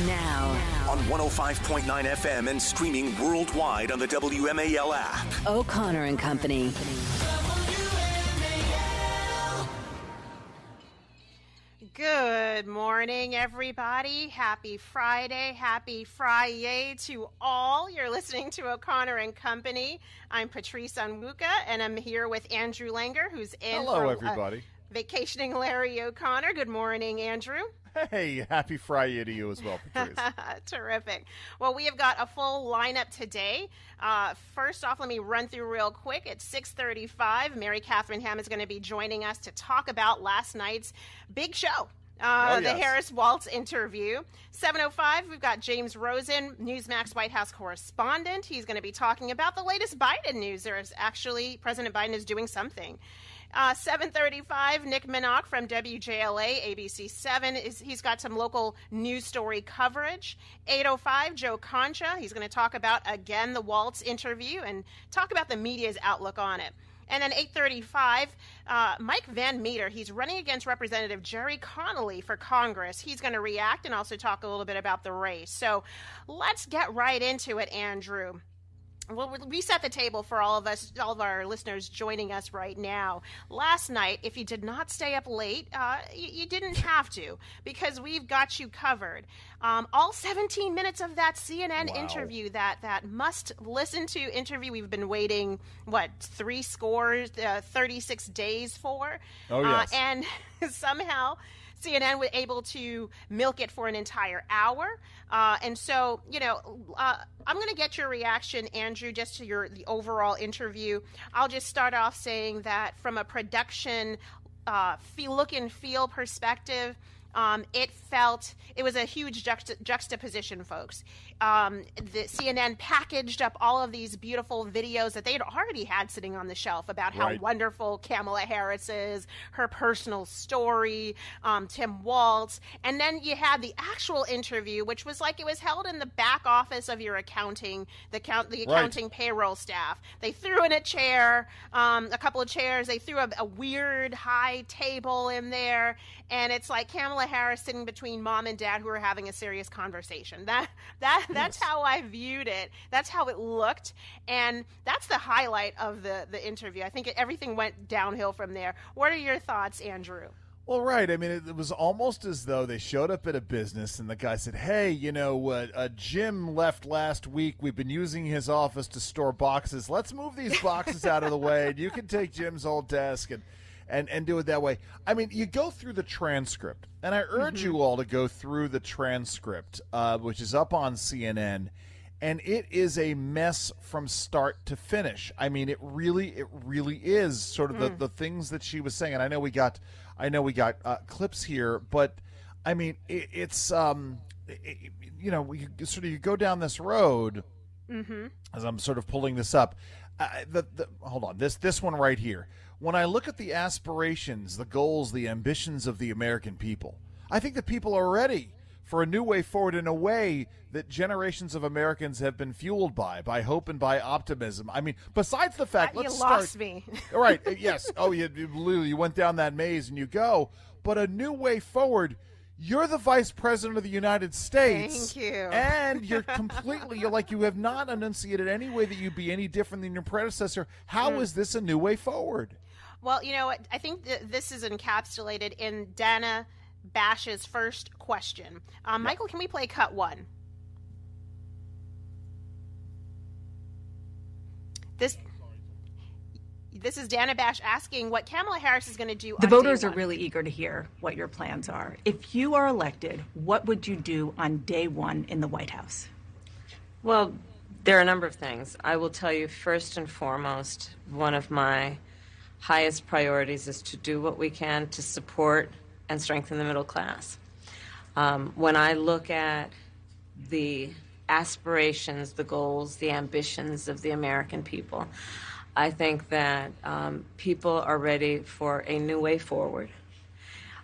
Now. On 105.9 FM and streaming worldwide on the WMAL app. O'Connor and Company. Good morning, everybody. Happy Friday. Happy Friday to all. You're listening to O'Connor and Company. I'm Patrice Onwuka, and I'm here with Andrew Langer, who's in Hello, everybody. Vacationing Larry O'Connor. Good morning, Andrew. Hey, happy Friday to you as well, Patrice. Terrific. Well, we have got a full lineup today. First off, let me run through real quick. At 6:35, Mary Katharine Ham is going to be joining us to talk about last night's big show. The Harris Walz interview. 7:05, we've got James Rosen, Newsmax White House correspondent. He's going to be talking about the latest Biden news. President Biden is doing something. 7:35, Nick Minock from WJLA, ABC 7. He's got some local news story coverage. 8:05, Joe Concha. He's going to talk about, again, the Walz interview and talk about the media's outlook on it. And then 8:35, Mike Van Meter. He's running against Representative Jerry Connolly for Congress. He's going to react and also talk a little bit about the race. So let's get right into it, Andrew. We'll reset the table for all of our listeners joining us right now. Last night, if you did not stay up late, you didn't have to, because we've got you covered. All 17 minutes of that CNN interview, that must-listen-to interview we've been waiting, 36 days for? Oh, yes. And somehow CNN was able to milk it for an entire hour. And so, I'm going to get your reaction, Andrew, just to the overall interview. I'll just start off saying that from a production look and feel perspective, it was a huge juxtaposition, folks. The CNN packaged up all of these beautiful videos that they had already had sitting on the shelf about how wonderful Kamala Harris is, her personal story, Tim Walz. And then you had the actual interview, which was like it was held in the back office of your accounting payroll staff. They threw in a chair, a couple of chairs. They threw a weird high table in there. And it's like Kamala Harris sitting between mom and dad who are having a serious conversation. That's how I viewed it. That's how it looked. And that's the highlight of the interview. I think everything went downhill from there. What are your thoughts, Andrew? Well, right. I mean, it was almost as though they showed up at a business and the guy said, hey, Jim left last week. We've been using his office to store boxes. Let's move these boxes out of the way. And you can take Jim's old desk and do it that way. I mean, you go through the transcript, and I urge you all to go through the transcript, which is up on CNN, and it is a mess from start to finish. I mean, it really is sort of the things that she was saying. And I know we got clips here, but I mean, it's you go down this road. As I'm sort of pulling this up. Hold on, this one right here. When I look at the aspirations, the goals, the ambitions of the American people, I think that people are ready for a new way forward in a way that generations of Americans have been fueled by hope and by optimism. I mean, besides the fact, you lost me. All right, yes. Oh, you went down that maze and you go. But a new way forward. You're the Vice President of the United States. Thank you. And you have not enunciated any way that you'd be any different than your predecessor. How is this a new way forward? Well, I think this is encapsulated in Dana Bash's first question. Michael, can we play cut one? This is Dana Bash asking what Kamala Harris is going to do. The voters are really eager to hear what your plans are. If you are elected, what would you do on day one in the White House? Well, there are a number of things. I will tell you, first and foremost, one of my highest priorities is to do what we can to support and strengthen the middle class. When I look at the aspirations, the goals, the ambitions of the American people, I think that people are ready for a new way forward,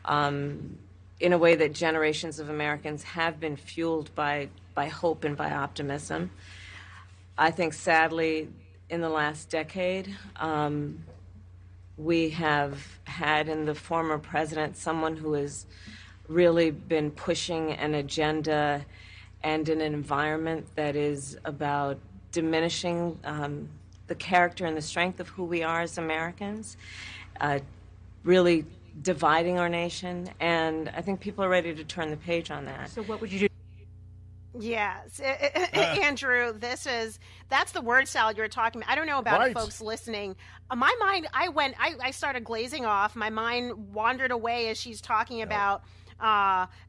in a way that generations of Americans have been fueled by hope and by optimism. I think, sadly, in the last decade, we have had in the former president someone who is really been pushing an agenda and in an environment that is about diminishing the character and the strength of who we are as Americans, really dividing our nation, and I think people are ready to turn the page on that. So what would you do? Yes, Andrew, that's the word salad you were talking about. I don't know about folks listening. My mind, I started glazing off. My mind wandered away as she's talking about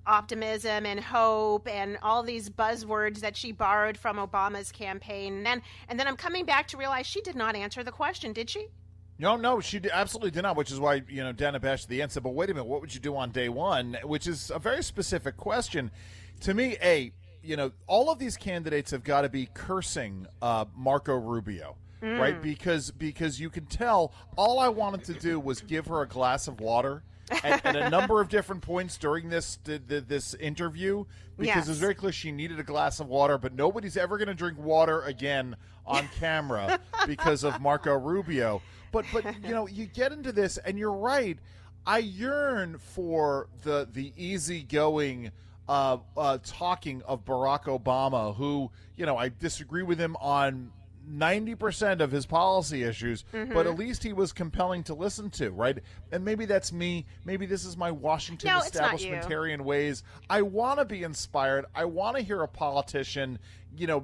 optimism and hope and all these buzzwords that she borrowed from Obama's campaign. And then I'm coming back to realize she did not answer the question, did she? No, she absolutely did not, which is why, Dana bashed the end said, but wait a minute, what would you do on day one? Which is a very specific question. To me, all of these candidates have got to be cursing Marco Rubio, right? Because you can tell all I wanted to do was give her a glass of water at a number of different points during this interview, because it was very clear she needed a glass of water, but nobody's ever going to drink water again on camera because of Marco Rubio. But you get into this, and you're right. I yearn for the easygoing talking of Barack Obama, who, I disagree with him on 90% of his policy issues, but at least he was compelling to listen to, right? And maybe that's me. Maybe this is my Washington establishmentarian ways. I want to be inspired. I want to hear a politician,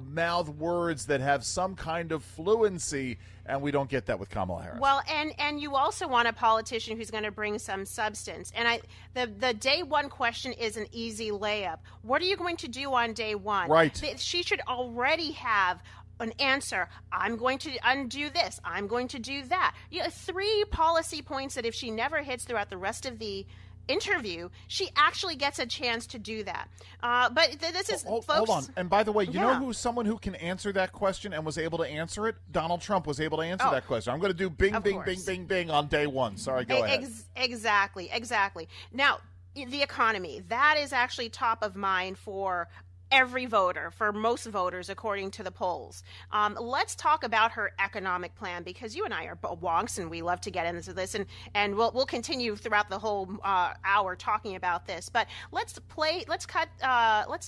mouth words that have some kind of fluency, and we don't get that with Kamala Harris. Well, and you also want a politician who's going to bring some substance. And the day one question is an easy layup. What are you going to do on day one? Right. She should already have an answer. I'm going to undo this. I'm going to do that. 3 policy points that if she never hits throughout the rest of the interview, she actually gets a chance to do that. But this is, folks. Hold on. And by the way, you know who's someone who can answer that question and was able to answer it? Donald Trump was able to answer that question. I'm going to do bing, bing, bing, bing, bing on day one. Sorry, go ahead. Exactly. Now, the economy, that is actually top of mind for every voter, for most voters, according to the polls. Let's talk about her economic plan, because you and I are wonks and we love to get into this, and we'll continue throughout the whole hour talking about this. But let's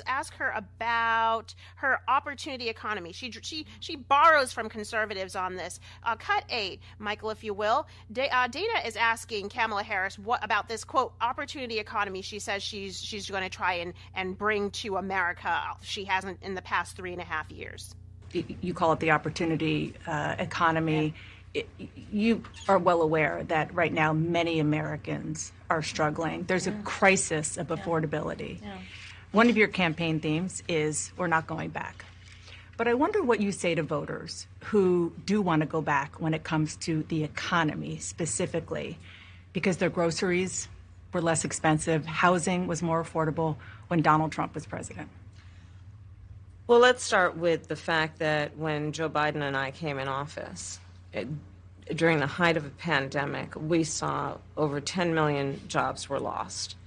ask her about her opportunity economy. She borrows from conservatives on this. Cut 8, Michael, if you will. Dana is asking Kamala Harris what about this, quote, opportunity economy she says she's going to try and bring to America. She hasn't in the past 3.5 years. You call it the opportunity economy. Yeah. You are well aware that right now many Americans are struggling. There's a crisis of affordability. Yeah. One of your campaign themes is we're not going back. But I wonder what you say to voters who do want to go back when it comes to the economy specifically, because their groceries were less expensive, housing was more affordable when Donald Trump was president. Well, let's start with the fact that when Joe Biden and I came in office, during the height of a pandemic, we saw over 10 million jobs were lost.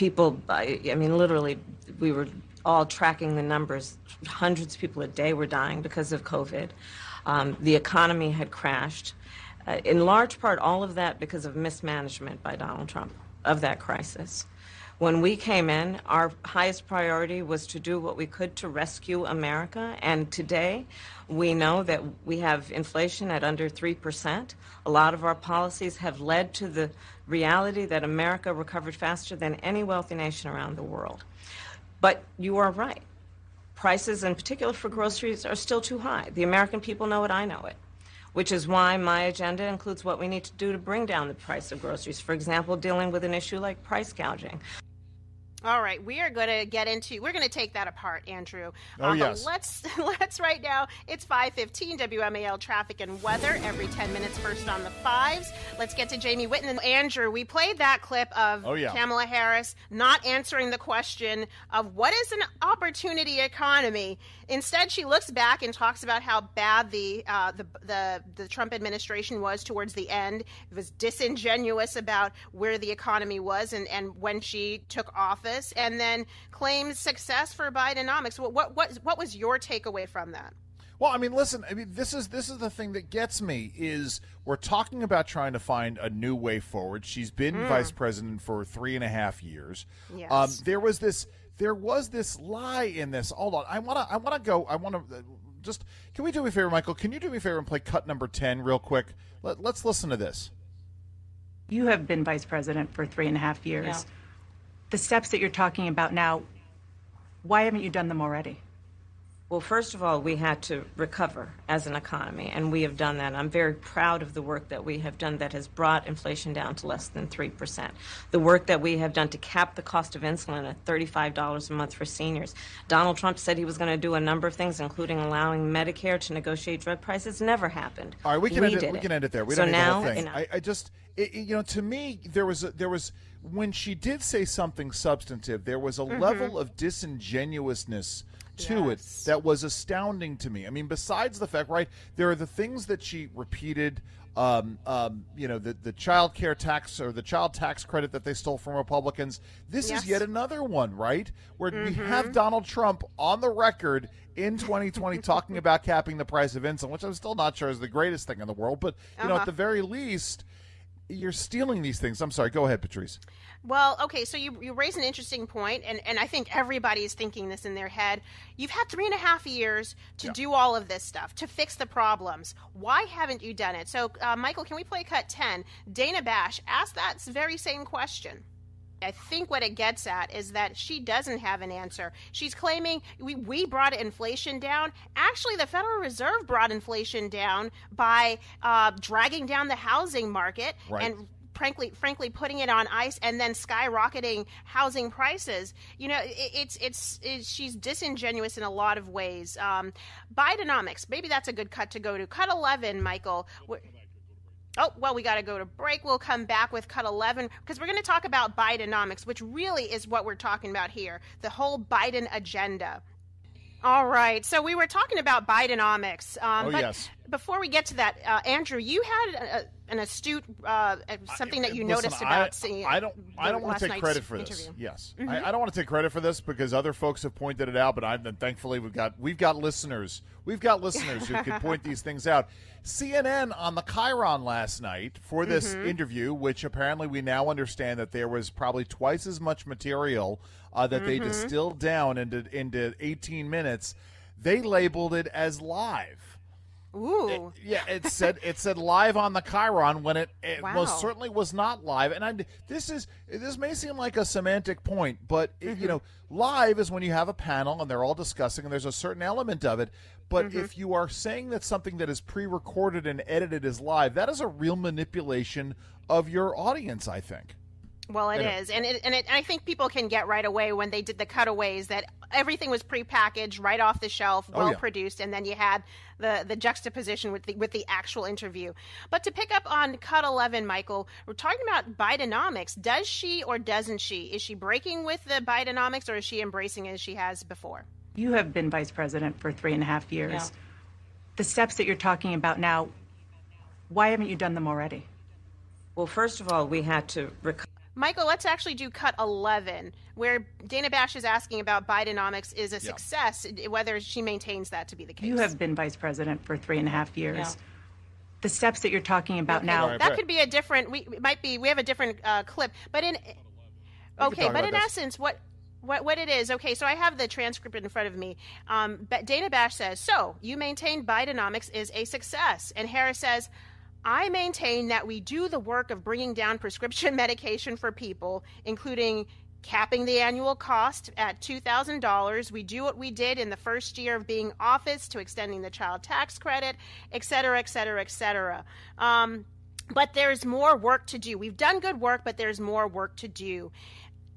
Literally, we were all tracking the numbers. Hundreds of people a day were dying because of COVID. The economy had crashed. In large part, all of that because of mismanagement by Donald Trump of that crisis. When we came in, our highest priority was to do what we could to rescue America. And today, we know that we have inflation at under 3%. A lot of our policies have led to the reality that America recovered faster than any wealthy nation around the world. But you are right. Prices, in particular for groceries, are still too high. The American people know it, I know it. Which is why my agenda includes what we need to do to bring down the price of groceries. For example, dealing with an issue like price gouging. All right, we're going to take that apart, Andrew. Yes. Let's right now, it's 5:15 WMAL traffic and weather every 10 minutes first on the 5s. Let's get to Jamie Whitten. Andrew, we played that clip of Kamala Harris not answering the question of what is an opportunity economy. Instead, she looks back and talks about how bad the Trump administration was towards the end. It was disingenuous about where the economy was and when she took office. And then claims success for Bidenomics. What was your takeaway from that? Well, I mean, listen. I mean, this is the thing that gets me is we're talking about trying to find a new way forward. She's been vice president for 3.5 years. Yes. There was this lie in this. Hold on. I want to just. Can we do me a favor, Michael? Can you do me a favor and play cut number 10 real quick? Let's listen to this. You have been vice president for 3.5 years. Yeah. The steps that you're talking about now, why haven't you done them already? Well, first of all, we had to recover as an economy, and we have done that. I'm very proud of the work that we have done that has brought inflation down to less than 3%. The work that we have done to cap the cost of insulin at $35 a month for seniors. Donald Trump said he was going to do a number of things, including allowing Medicare to negotiate drug prices. Never happened. All right, we can end it there. We don't need the whole thing. I just, to me, there was when she did say something substantive, there was a level of disingenuousness to it that was astounding to me. I mean, besides the fact, right, there are the things that she repeated, the child care tax or the child tax credit that they stole from Republicans. This is yet another one, right, where we have Donald Trump on the record in 2020 talking about capping the price of insulin, which I'm still not sure is the greatest thing in the world, but at the very least, you're stealing these things. I'm sorry. Go ahead, Patrice. Well, okay, so you raise an interesting point, and I think everybody is thinking this in their head. You've had 3.5 years to do all of this stuff, to fix the problems. Why haven't you done it? So, Michael, can we play cut 10? Dana Bash asked that very same question. I think what it gets at is that she doesn't have an answer. She's claiming we brought inflation down. Actually, the Federal Reserve brought inflation down by dragging down the housing market and frankly putting it on ice and then skyrocketing housing prices. She's disingenuous in a lot of ways. Bidenomics, maybe that's a good cut to go to. Cut 11, Michael. Oh, well, we got to go to break. We'll come back with cut 11 because we're going to talk about Bidenomics, which really is what we're talking about here, the whole Biden agenda. All right. So we were talking about Bidenomics. Yes. Before we get to that, Andrew, you had an astute something that you noticed about seeing. I don't want to take credit for this. Interview. Yes, I don't want to take credit for this because other folks have pointed it out. But thankfully we've got listeners. We've got listeners who can point these things out. CNN on the Chiron last night for this interview, which apparently we now understand that there was probably twice as much material that they distilled down into 18 minutes. They labeled it as live. Ooh. It said live on the Chiron when it most certainly was not live. And this may seem like a semantic point, but live is when you have a panel and they're all discussing and there's a certain element of it. But if you are saying that something that is pre-recorded and edited is live, that is a real manipulation of your audience, I think. Well, it is. And I think people can get right away when they did the cutaways that everything was prepackaged, right off the shelf, well-produced, and then you had the juxtaposition with the actual interview. But to pick up on cut 11, Michael, we're talking about Bidenomics. Does she or doesn't she? Is she breaking with the Bidenomics or is she embracing it as she has before? You have been vice president for 3.5 years. Yeah. The steps that you're talking about now, why haven't you done them already? Well, first of all, we had to Michael, let's actually do cut 11, where Dana Bash is asking about Bidenomics is a success, whether she maintains that to be the case. You have been vice president for 3.5 years. Yeah. The steps that you're talking about now. That could be a different, we have a different clip, but in essence, what it is, okay, so I have the transcript in front of me. But Dana Bash says, so you maintain Bidenomics is a success. And Harris says, I maintain that we do the work of bringing down prescription medication for people, including capping the annual cost at $2,000. We do what we did in the first year of being office to extending the child tax credit, et cetera, et cetera, et cetera. But there's more work to do. We've done good work, but there's more work to do.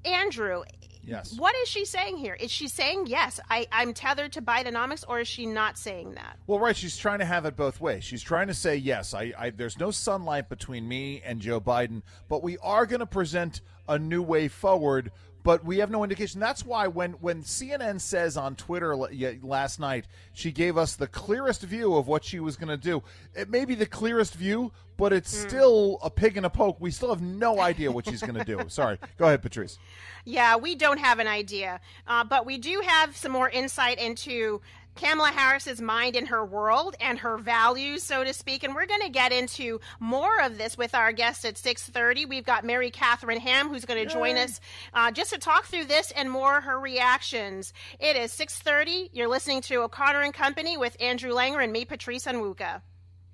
Andrew, yes. What is she saying here? Is she saying, yes, I'm tethered to Bidenomics, or is she not saying that? Well, right, she's trying to have it both ways. She's trying to say, yes, there's no sunlight between me and Joe Biden, but we are going to present a new way forward, but we have no indication. That's why when CNN says on Twitter last night, she gave us the clearest view of what she was going to do. It may be the clearest view, but it's still a pig in a poke. We still have no idea what she's going to do. Sorry. Go ahead, Patrice. Yeah, we don't have an idea, but we do have some more insight into Kamala Harris's mind and her world and her values, so to speak. And we're going to get into more of this with our guest at 6:30. We've got Mary Katharine Ham, who's going to join us just to talk through this and more, her reactions. It is 6:30. You're listening to O'Connor and Company with Andrew Langer and me, Patrice Onwuka.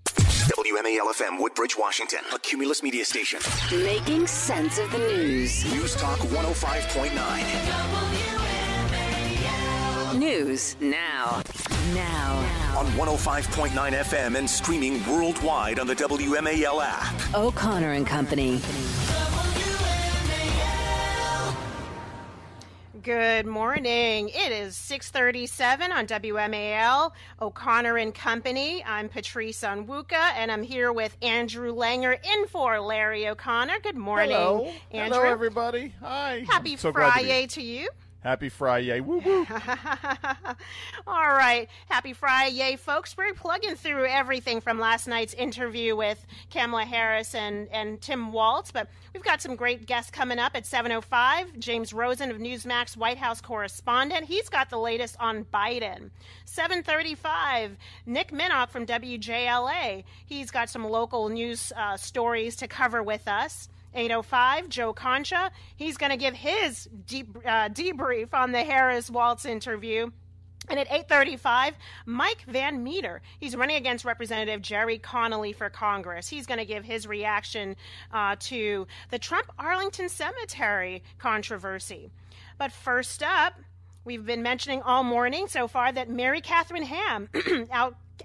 WMAL FM, Woodbridge, Washington, a Cumulus media station. Making sense of the news. News Talk 105.9. News now. On 105.9 FM and streaming worldwide on the WMAL app. O'Connor and Company. Good morning. It is 6:37 on WMAL, O'Connor and Company. I'm Patrice Onwuka, and I'm here with Andrew Langer in for Larry O'Connor. Good morning, Hello. Andrew. Hello, everybody. Hi. Happy Friday to you. Happy Friday. Woo woo. All right. Happy Friday, folks. We're plugging through everything from last night's interview with Kamala Harris and Tim Walz, but we've got some great guests coming up at 7:05. James Rosen of Newsmax, White House correspondent. He's got the latest on Biden. 7:35, Nick Minnock from WJLA. He's got some local news stories to cover with us. 8:05, Joe Concha. He's going to give his debrief on the Harris-Walz interview. And at 8:35, Mike Van Meter. He's running against Representative Jerry Connolly for Congress. He's going to give his reaction to the Trump Arlington Cemetery controversy. But first up, we've been mentioning all morning so far that Mary Katharine Ham,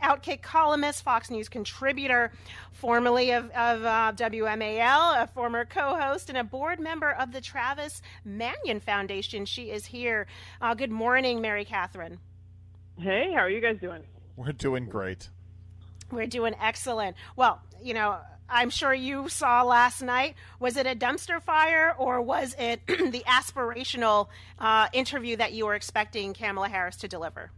Outkick columnist, Fox News contributor, formerly of WMAL, a former co-host, and a board member of the Travis Manion Foundation. She is here. Good morning, Mary Katharine. Hey, how are you guys doing? We're doing great. We're doing excellent. Well, I'm sure you saw last night. Was it a dumpster fire, or was it the aspirational interview that you were expecting Kamala Harris to deliver?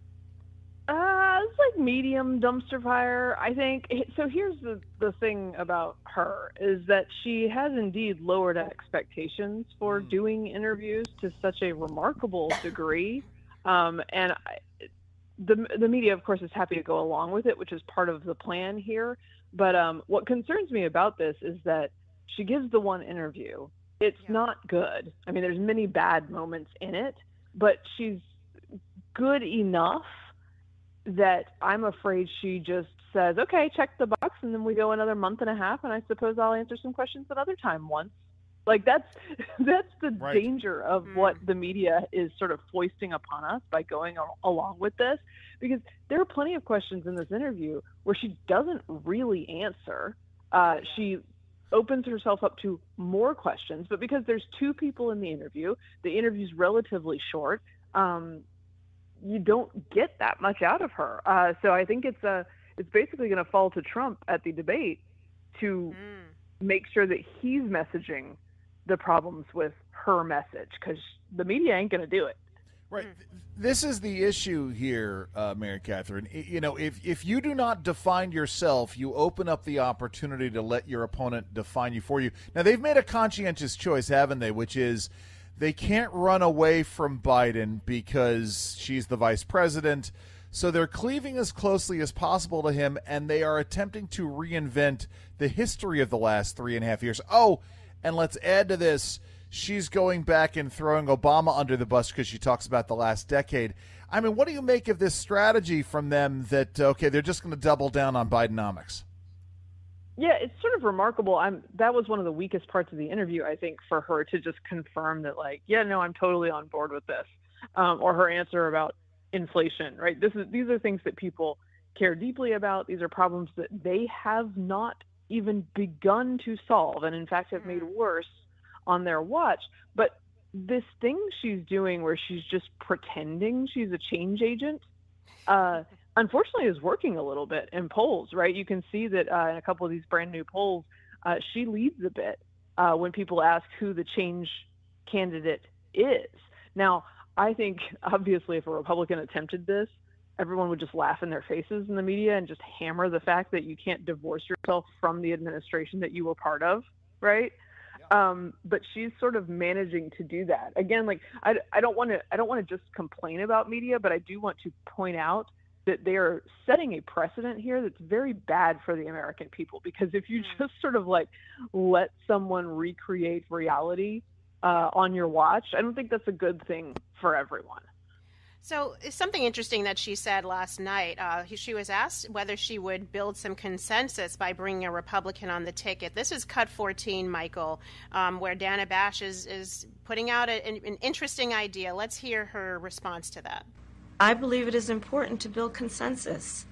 It's like medium dumpster fire, I think. So here's the thing about her, is that she has indeed lowered expectations for doing interviews to such a remarkable degree. And the media, of course, is happy to go along with it, which is part of the plan here. But what concerns me about this is that she gives the one interview. It's not good. I mean, there's many bad moments in it, but she's good enough that I'm afraid she just says, okay, check the box, and then we go another month and a half, and I suppose I'll answer some questions another time once. Like, that's the danger of what the media is sort of foisting upon us by going along with this, because there are plenty of questions in this interview where she doesn't really answer. She opens herself up to more questions, but because there's two people in the interview's relatively short, you don't get that much out of her. So I think it's basically going to fall to Trump at the debate to make sure that he's messaging the problems with her message, because the media ain't going to do it. Right. This is the issue here, Mary Katharine. If you do not define yourself, you open up the opportunity to let your opponent define you for you. Now, they've made a conscientious choice, haven't they, which is they can't run away from Biden because she's the vice president. So they're cleaving as closely as possible to him, and they are attempting to reinvent the history of the last 3.5 years. Oh, and let's add to this, she's going back and throwing Obama under the bus because she talks about the last decade. I mean, what do you make of this strategy from them that, okay, they're just going to double down on Bidenomics? Yeah, it's sort of remarkable. That was one of the weakest parts of the interview, I think, for her to just confirm that, like, yeah, no, I'm totally on board with this. Or her answer about inflation, right? These are things that people care deeply about. These are problems that they have not even begun to solve, and in fact have made worse on their watch. But this thing she's doing where she's just pretending she's a change agent, unfortunately is working a little bit in polls, right? You can see that in a couple of these brand new polls, she leads a bit when people ask who the change candidate is. Now, I think, obviously, if a Republican attempted this, everyone would just laugh in their faces in the media and just hammer the fact that you can't divorce yourself from the administration that you were part of, right? But she's sort of managing to do that. Again, like I don't want to just complain about media, but I do want to point out that they are setting a precedent here that's very bad for the American people, because if you just sort of like let someone recreate reality on your watch, I don't think that's a good thing for everyone. So something interesting that she said last night, she was asked whether she would build some consensus by bringing a Republican on the ticket. This is Cut 14, Michael, where Dana Bash is putting out an interesting idea. Let's hear her response to that. I believe it is important to build consensus,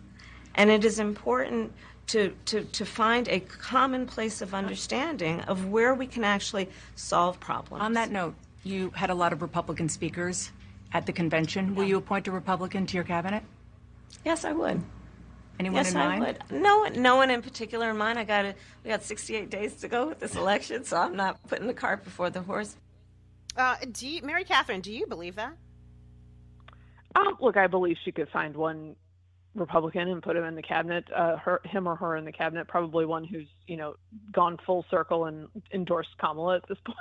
and it is important to find a common place of understanding of where we can actually solve problems. On that note, you had a lot of Republican speakers at the convention. Will you appoint a Republican to your cabinet? Yes, I would. Anyone in mind? Yes, I would. No one in particular in mind. We got 68 days to go with this election, so I'm not putting the cart before the horse. Mary Catherine, do you believe that? Look, I believe she could find one Republican and put him in the cabinet, him or her in the cabinet, probably one who's, gone full circle and endorsed Kamala at this point.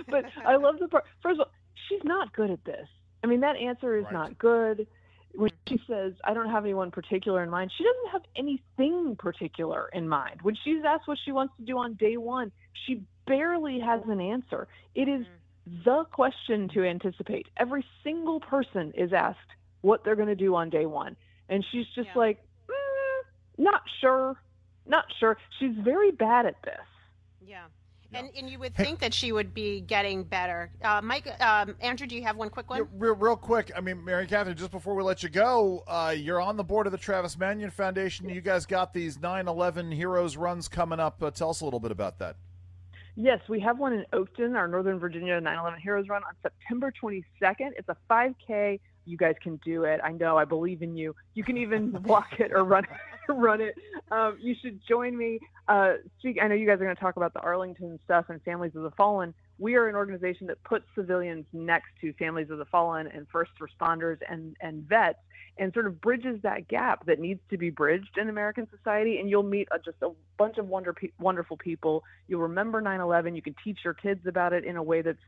But I love the part. First of all, she's not good at this. I mean, that answer is not good. When she says, I don't have anyone particular in mind, she doesn't have anything particular in mind. When she's asked what she wants to do on day one, she barely has an answer. It is the question to anticipate. Every single person is asked what they're going to do on day one. And she's just not sure. She's very bad at this. Yeah. And you would think that she would be getting better. Andrew, do you have one quick one? Yeah, real quick. I mean, Mary Catherine, just before we let you go, you're on the board of the Travis Manion Foundation. You guys got these 9/11 Heroes runs coming up. Tell us a little bit about that. Yes, we have one in Oakton, our Northern Virginia 9/11 Heroes Run on September 22nd. It's a 5K. You guys can do it. I know. I believe in you. You can even walk it or run it. You should join me. I know you guys are going to talk about the Arlington stuff and Families of the Fallen. We are an organization that puts civilians next to families of the fallen and first responders and vets, and sort of bridges that gap that needs to be bridged in American society. And you'll meet just a bunch of wonderful people. You'll remember 9/11. You can teach your kids about it in a way that's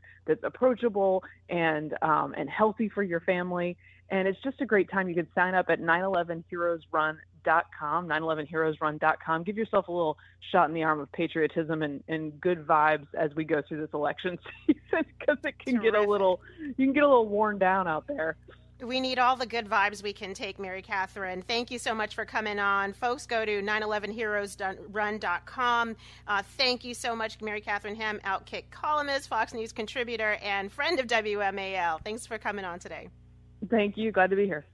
approachable and healthy for your family. And it's just a great time. You can sign up at 911heroesrun.com, 911heroesrun.com. Give yourself a little shot in the arm of patriotism and good vibes as we go through this election season, because it can get a little worn down out there. We need all the good vibes we can take, Mary Catherine. Thank you so much for coming on. Folks, go to 911heroesrun.com. Thank you so much, Mary Catherine Ham, Outkick columnist, Fox News contributor, and friend of WMAL. Thanks for coming on today. Thank you. Glad to be here.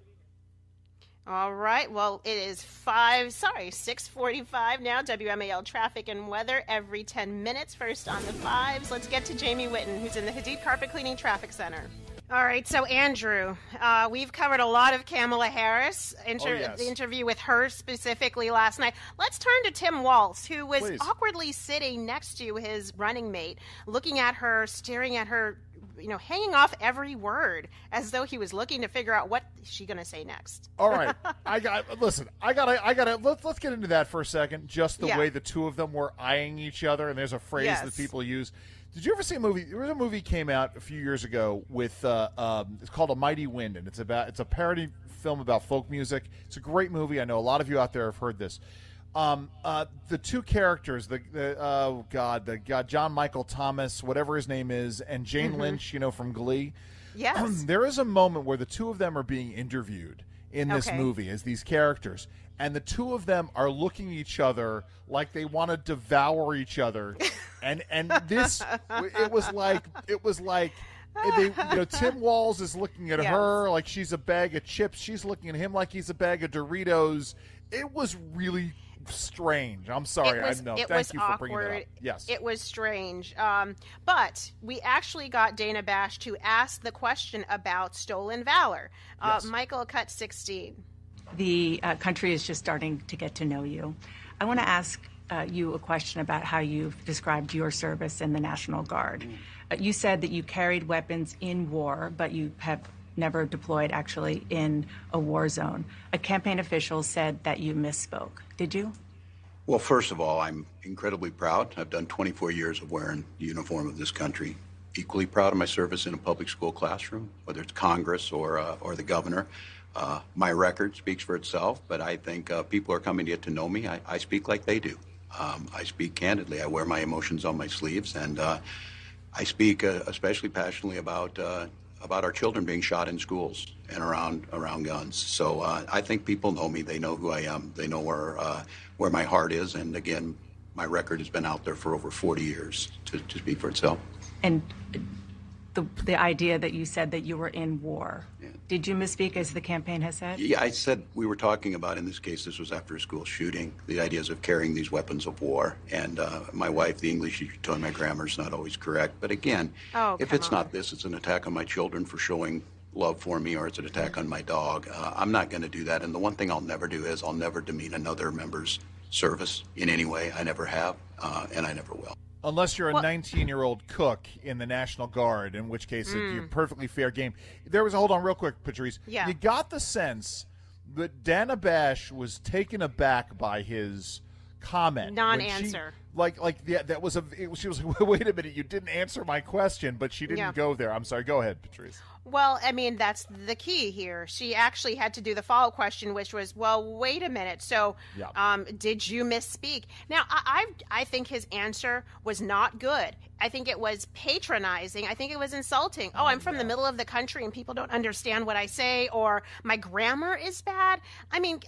All right. Well, it is 6:45 now. WMAL traffic and weather every 10 minutes. First on the fives. Let's get to Jamie Whitten, who's in the Hadid Carpet Cleaning Traffic Center. All right. So, Andrew, we've covered a lot of Kamala Harris, the interview with her specifically last night. Let's turn to Tim Walz, who was awkwardly sitting next to his running mate, looking at her, staring at her, hanging off every word as though he was looking to figure out what she's going to say next. All right. Let's get into that for a second. Just the way the two of them were eyeing each other. And there's a phrase that people use. Did you ever see a movie? There was a movie came out a few years ago with, it's called A Mighty Wind. And it's a parody film about folk music. It's a great movie. I know a lot of you out there have heard this. The two characters, John Michael Thomas, whatever his name is, and Jane Lynch, from Glee. Yes. There is a moment where the two of them are being interviewed in this movie as these characters, and the two of them are looking at each other like they want to devour each other, and this it was like Tim Walz is looking at her like she's a bag of chips. She's looking at him like he's a bag of Doritos. It was really strange. I'm sorry. Thank you for bringing it up. Yes. It was strange. But we actually got Dana Bash to ask the question about stolen valor. Michael, cut 16. The country is just starting to get to know you. I want to ask you a question about how you've described your service in the National Guard. You said that you carried weapons in war, but you have never deployed actually in a war zone. A campaign official said that you misspoke. Did you? Well, first of all, I'm incredibly proud. I've done 24 years of wearing the uniform of this country. Equally proud of my service in a public school classroom, whether it's Congress or the governor. My record speaks for itself, but I think people are coming to get to know me. I speak like they do. I speak candidly. I wear my emotions on my sleeves, and I speak especially passionately about our children being shot in schools and around guns. So I think people know me. They know who I am. They know where my heart is. And again, my record has been out there for over 40 years to speak for itself. And the idea that you said that you were in war. Yeah. Did you misspeak, as the campaign has said? Yeah, I said we were talking about, in this case, this was after a school shooting, the ideas of carrying these weapons of war. And my wife, the English teacher, told me my grammar is not always correct. But again, if it's not this, it's an attack on my children for showing love for me, or it's an attack on my dog. I'm not going to do that. And the one thing I'll never do is I'll never demean another member's service in any way. I never have, and I never will. Unless you're a 19-year-old cook in the National Guard, in which case you're perfectly fair game. There was, hold on real quick, Patrice. Yeah. You got the sense that Dana Bash was taken aback by his comment. Non-answer. That was she was like, wait a minute, you didn't answer my question, but she didn't go there. I'm sorry, go ahead, Patrice. Well, I mean, that's the key here. She actually had to do the follow-up question, which was, well, wait a minute. So did you misspeak? Now, I think his answer was not good. I think it was patronizing. I think it was insulting. Oh, I'm from the middle of the country and people don't understand what I say, or my grammar is bad. I mean,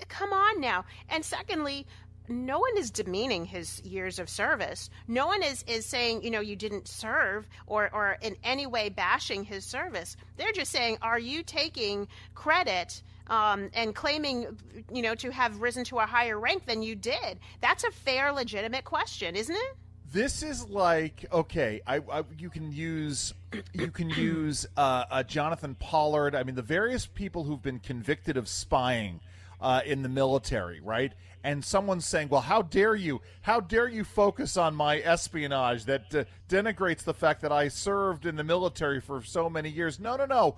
come on now. And secondly, no one is demeaning his years of service. No one is saying, you didn't serve or in any way bashing his service. They're just saying, are you taking credit and claiming, to have risen to a higher rank than you did? That's a fair, legitimate question, isn't it? This is like, okay, you can use Jonathan Pollard. I mean, the various people who've been convicted of spying in the military, right? And someone's saying, well, how dare you focus on my espionage that denigrates the fact that I served in the military for so many years. No.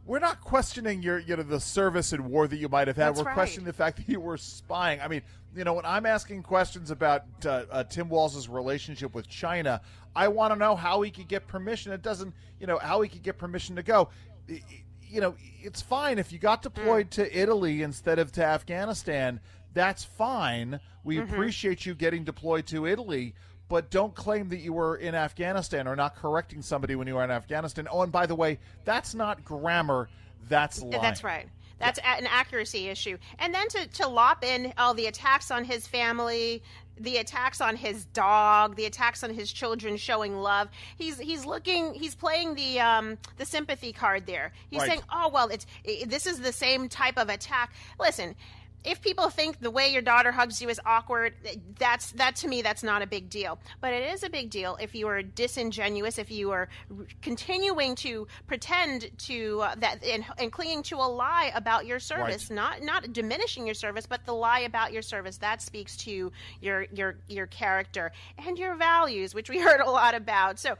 We're not questioning the service and war that you might have had. We're questioning the fact that you were spying. I mean, when I'm asking questions about Tim Walz's relationship with China, I want to know how he could get permission. It doesn't, how he could get permission to go. It's fine if you got deployed to Italy instead of to Afghanistan. That's fine. We appreciate you getting deployed to Italy, but don't claim that you were in Afghanistan or not correcting somebody when you were in Afghanistan. Oh, and by the way, that's not grammar. That's lying. That's right. That's an accuracy issue. And then to lop in the attacks on his family, the attacks on his dog, the attacks on his children showing love. He's playing the sympathy card there. He's saying, oh, well, this is the same type of attack. Listen, if people think the way your daughter hugs you is awkward, that to me, that's not a big deal. But it is a big deal if you are disingenuous, if you are continuing to pretend to that and clinging to a lie about your service, not diminishing your service, but the lie about your service. That speaks to your character and your values, which we heard a lot about. So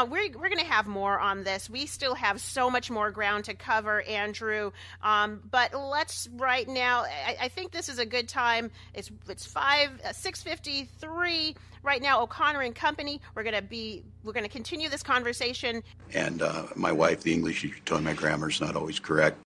we're going to have more on this. We still have so much more ground to cover, Andrew. But let's right now. I think this is a good time. It's 6:53 right now. O'Connor and Company. We're going to continue this conversation. And my wife, the English teacher, told me my grammar is not always correct.